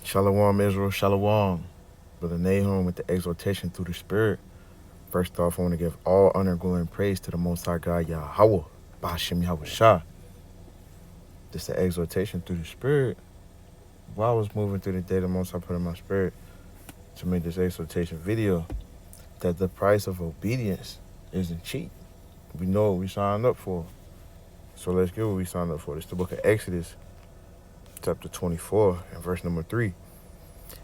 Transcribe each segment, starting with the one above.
Shalom, Israel, shalom. Brother Nahum with the exhortation through the Spirit. First off, I want to give all honor, glory, and praise to the Most High God, Yahweh, Ba'ashem Yahweh Shah. This is the exhortation through the Spirit. While I was moving through the day, the Most High put in my spirit to make this exhortation video that the price of obedience isn't cheap. We know what we signed up for. So let's get what we signed up for. This is the book of Exodus, chapter 24, and verse number 3.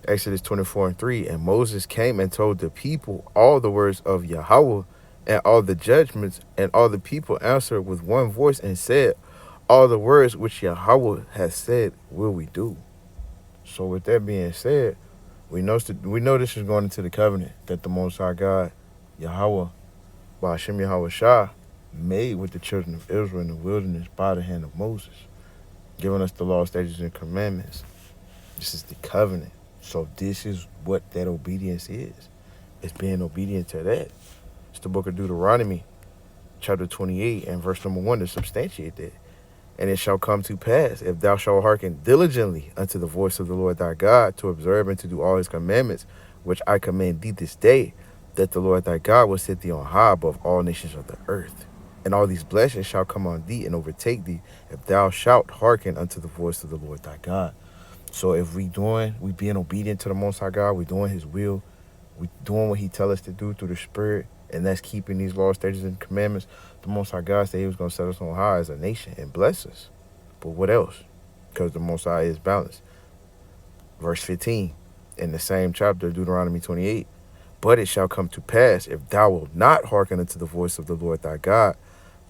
Exodus 24:3, and Moses came and told the people all the words of Yahweh and all the judgments, and all the people answered with one voice and said, all the words which Yahweh has said will we do. So with that being said, we know this is going into the covenant that the Most High God, Yahweh, Ba'ashem Yahweh Shah, made with the children of Israel in the wilderness by the hand of Moses, giving us the law, statutes, and commandments. This is the covenant. So this is what that obedience is. It's being obedient to that. It's the book of Deuteronomy, chapter 28, and verse number 1 to substantiate that. And it shall come to pass, if thou shalt hearken diligently unto the voice of the Lord thy God, to observe and to do all his commandments, which I command thee this day, that the Lord thy God will set thee on high above all nations of the earth. And all these blessings shall come on thee and overtake thee, if thou shalt hearken unto the voice of the Lord thy God. So if we being obedient to the Most High God, we doing his will, we doing what he tell us to do through the Spirit, and that's keeping these laws, statutes, and commandments. The Most High God said he was going to set us on high as a nation and bless us. But what else? Because the Most High is balanced. Verse 15, in the same chapter, Deuteronomy 28, but it shall come to pass, if thou wilt not hearken unto the voice of the Lord thy God,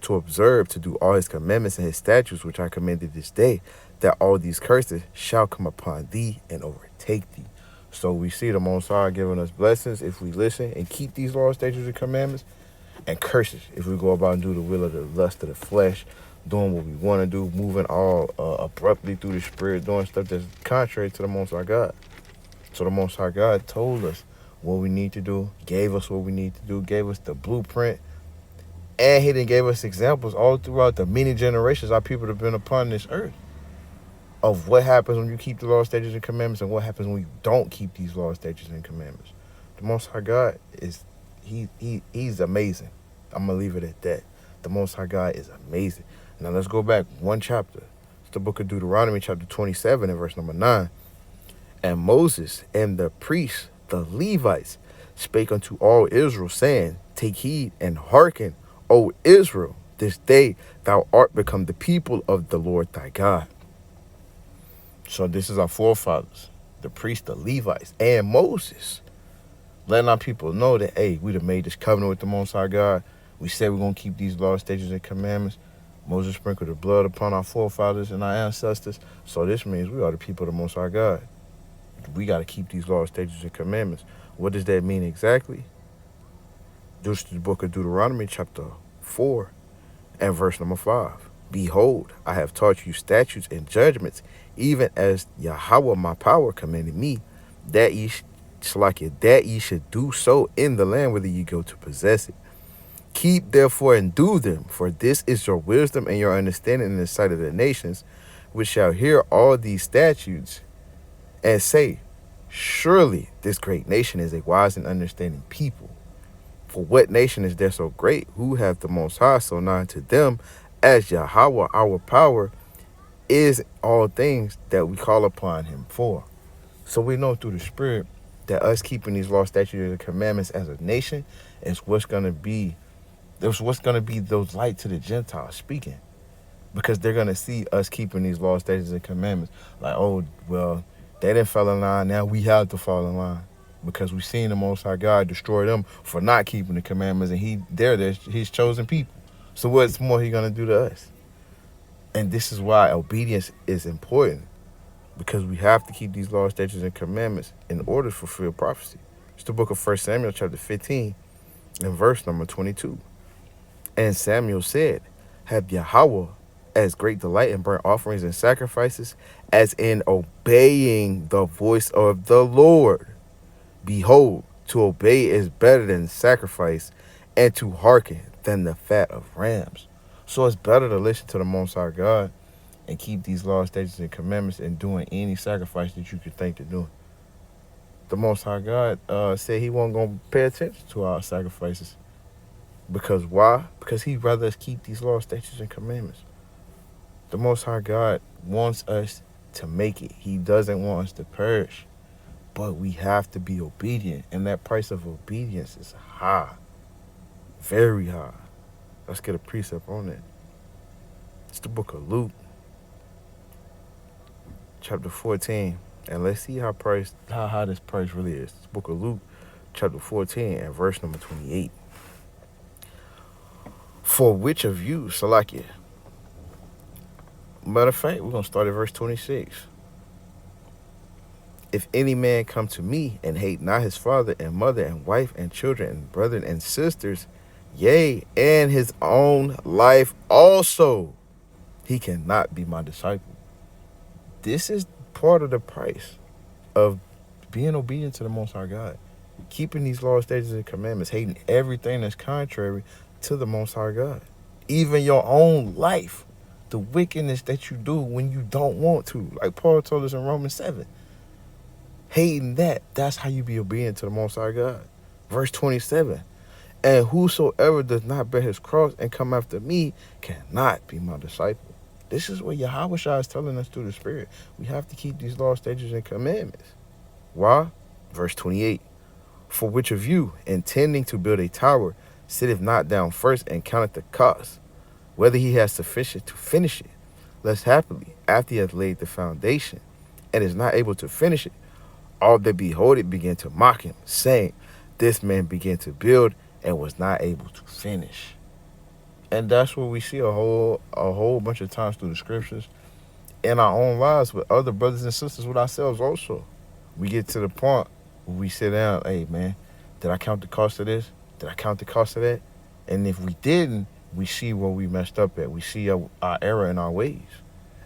to observe, to do all his commandments and his statutes, which I commanded this day, that all these curses shall come upon thee and overtake thee. So we see the Most High giving us blessings if we listen and keep these laws, statutes, and commandments, and curses if we go about and do the will of the lust of the flesh, doing what we want to do, moving all abruptly through the Spirit, doing stuff that's contrary to the Most High God. So the Most High God told us what we need to do, gave us what we need to do, gave us the blueprint, and he then gave us examples all throughout the many generations our people have been upon this earth of what happens when you keep the law, statutes, and commandments, and what happens when you don't keep these laws, statutes, and commandments. The Most High God he's amazing. I'm gonna leave it at that. The Most High God is amazing. Now let's go back one chapter. It's the book of Deuteronomy, chapter 27, and verse number 9. And Moses and the priests, the Levites, spake unto all Israel, saying, take heed and hearken, O Israel, this day thou art become the people of the Lord thy God. So this is our forefathers, the priests, the Levites, and Moses, letting our people know that, hey, we done made this covenant with the Most High God. We said we're going to keep these laws, statutes, and commandments. Moses sprinkled the blood upon our forefathers and our ancestors. So this means we are the people of the Most High God. We got to keep these laws, statutes, and commandments. What does that mean exactly? This is the book of Deuteronomy, chapter 4, and verse number 5. Behold, I have taught you statutes and judgments, even as Yahweh my power commanded me, that ye should do so in the land whither ye go to possess it. Keep therefore and do them, for this is your wisdom and your understanding in the sight of the nations, which shall hear all these statutes, and say, surely this great nation is a wise and understanding people. For what nation is there so great, who hath the Most High so nigh to them, as Yahweh our power is all things that we call upon him for. So we know through the Spirit that us keeping these law, statutes, and commandments as a nation is what's going to be those light to the Gentiles speaking. Because they're going to see us keeping these law, statutes, and commandments. Like, oh, well, they didn't fall in line. Now we have to fall in line. Because we've seen the Most High God destroy them for not keeping the commandments. And they're his chosen people. So what's more he going to do to us? And this is why obedience is important. Because we have to keep these laws, statutes, and commandments in order to fulfill prophecy. It's the book of 1 Samuel chapter 15 and verse number 22. And Samuel said, have Yahweh as great delight in burnt offerings and sacrifices as in obeying the voice of the Lord. Behold, to obey is better than sacrifice, and to hearken than the fat of rams. So it's better to listen to the Most High God and keep these laws, statutes, and commandments, and doing any sacrifice that you could think of doing. The Most High God said He wasn't going to pay attention to our sacrifices. Because why? Because He'd rather us keep these laws, statutes, and commandments. The Most High God wants us to make it. He doesn't want us to perish. But we have to be obedient. And that price of obedience is high. Very high. Let's get a precept on that. It's the book of Luke, chapter 14. And let's see how high this price really is. It's the book of Luke, chapter 14, and verse number 28. For which of you, Salakia? Matter of fact, we're going to start at verse 26. If any man come to me and hate not his father and mother and wife and children and brethren and sisters, yea, and his own life also, he cannot be my disciple. This is part of the price of being obedient to the Most High God. Keeping these laws, statutes, and commandments, hating everything that's contrary to the Most High God. Even your own life. The wickedness that you do when you don't want to. Like Paul told us in Romans 7. Hating that's how you be obedient to the Most High God. Verse 27. And whosoever does not bear his cross and come after me cannot be my disciple. This is what Yahweh Shah is telling us through the Spirit. We have to keep these laws, statutes, and commandments. Why? Verse 28. For which of you, intending to build a tower, sitteth not down first and counteth the cost, whether he has sufficient to finish it? Lest happily, after he hath laid the foundation, and is not able to finish it, all that behold it begin to mock him, saying, this man began to build and was not able to finish. And that's what we see a whole bunch of times through the scriptures, in our own lives, with other brothers and sisters, with ourselves also. We get to the point where we sit down, hey man, did I count the cost of this? Did I count the cost of that? And if we didn't, we see where we messed up at. We see our error in our ways.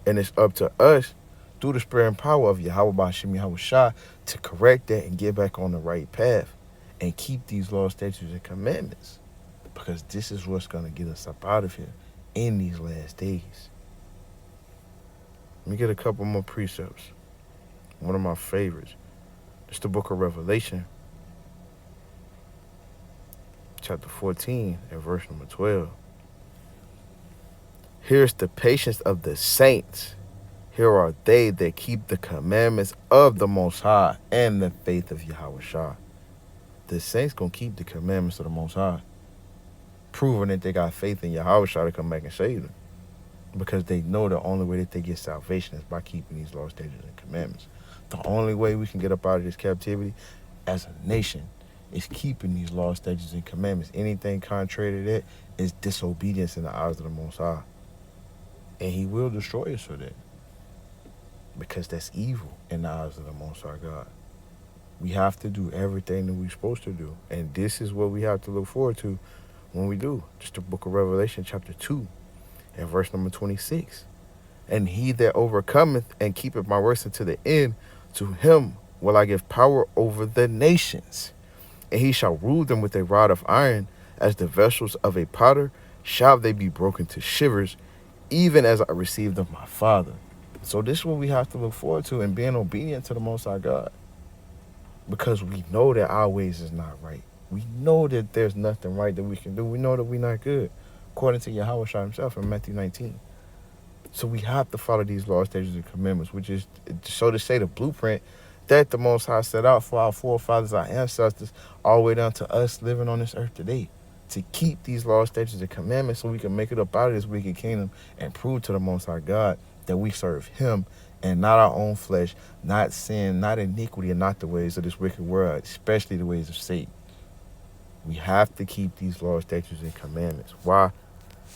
And it's up to us, through the spirit and power of Yahweh Ba'Shem Yahweh Shah, to correct that and get back on the right path and keep these laws, statutes, and commandments. Because this is what's going to get us up out of here in these last days. Let me get a couple more precepts. One of my favorites. It's the book of Revelation, chapter 14 and verse number 12. Here's the patience of the saints. Here are they that keep the commandments of the Most High and the faith of Yahweh Shah. The saints going to keep the commandments of the Most High, proving that they got faith in Yahweh Shah to come back and save them. Because they know the only way that they get salvation is by keeping these laws, statutes, and commandments. The only way we can get up out of this captivity as a nation is keeping these laws, statutes, and commandments. Anything contrary to that is disobedience in the eyes of the Most High. And He will destroy us for that. Because that's evil in the eyes of the Most High God. We have to do everything that we're supposed to do. And this is what we have to look forward to when we do. Just the book of Revelation, chapter 2, and verse number 26. And he that overcometh and keepeth my works unto the end, to him will I give power over the nations. And he shall rule them with a rod of iron, as the vessels of a potter shall they be broken to shivers, even as I received of my Father. So this is what we have to look forward to in being obedient to the Most High God. Because we know that our ways is not right. We know that there's nothing right that we can do. We know that we're not good, according to Yahweh Shah himself in Matthew 19. So we have to follow these laws, statutes, and commandments, which is, so to say, the blueprint that the Most High set out for our forefathers, our ancestors, all the way down to us living on this earth today. To keep these laws, statutes, and commandments so we can make it up out of this wicked kingdom and prove to the Most High God that we serve Him and not our own flesh, not sin, not iniquity, and not the ways of this wicked world, especially the ways of Satan. We have to keep these laws, statutes, and commandments. Why?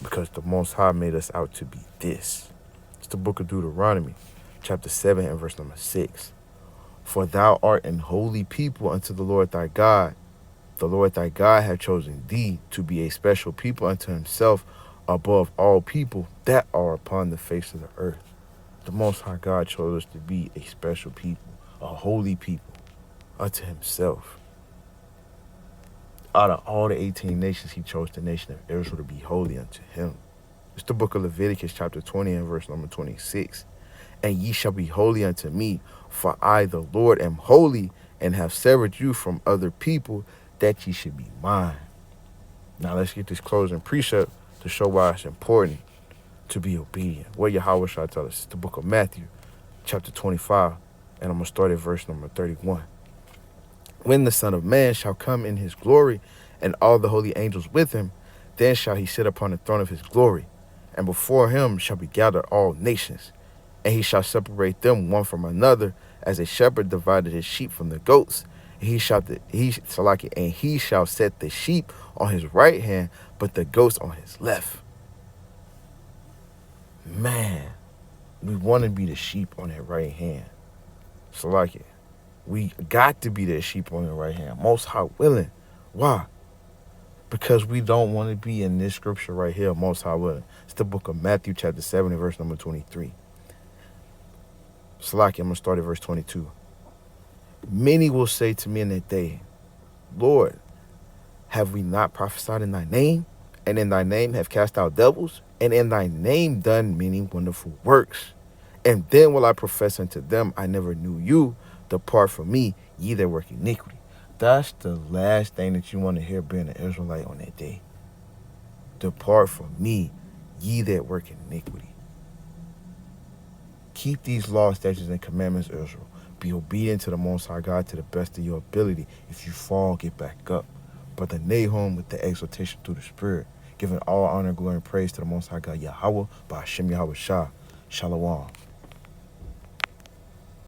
Because the Most High made us out to be this. It's the book of Deuteronomy, chapter 7 and verse number 6. For thou art an holy people unto the Lord thy God. The Lord thy God hath chosen thee to be a special people unto himself above all people that are upon the face of the earth. The Most High God chose us to be a special people, a holy people unto himself. Out of all the 18 nations, he chose the nation of Israel to be holy unto him. It's the book of Leviticus chapter 20 and verse number 26. And ye shall be holy unto me, for I, the Lord, am holy, and have severed you from other people, that ye should be mine. Now let's get this closing precept to show why it's important to be obedient. What Yahweh shall tell us? It's the book of Matthew, chapter 25, and I'm going to start at verse number 31. When the Son of Man shall come in his glory, and all the holy angels with him, then shall he sit upon the throne of his glory, and before him shall be gathered all nations. And he shall separate them one from another, as a shepherd divided his sheep from the goats. And he shall set the sheep on his right hand, but the goats on his left. Man, we want to be the sheep on that right hand. We got to be that sheep on the right hand. Most High willing. Why? Because we don't want to be in this scripture right here, most High willing. It's the book of Matthew chapter 7 and verse number 23. I'm going to start at verse 22. Many will say to me in that day, Lord, have we not prophesied in thy name? And in thy name have cast out devils? And in thy name done many wonderful works? And then will I profess unto them, I never knew you. Depart from me, ye that work iniquity. That's the last thing that you want to hear being an Israelite on that day. Depart from me, ye that work iniquity. Keep these laws, statutes, and commandments, Israel. Be obedient to the Most High God to the best of your ability. If you fall, get back up. Brother Nahum with the exhortation through the Spirit, giving all honor, glory, and praise to the Most High God, Yahweh, by Hashem Yahweh Shah. Shalom.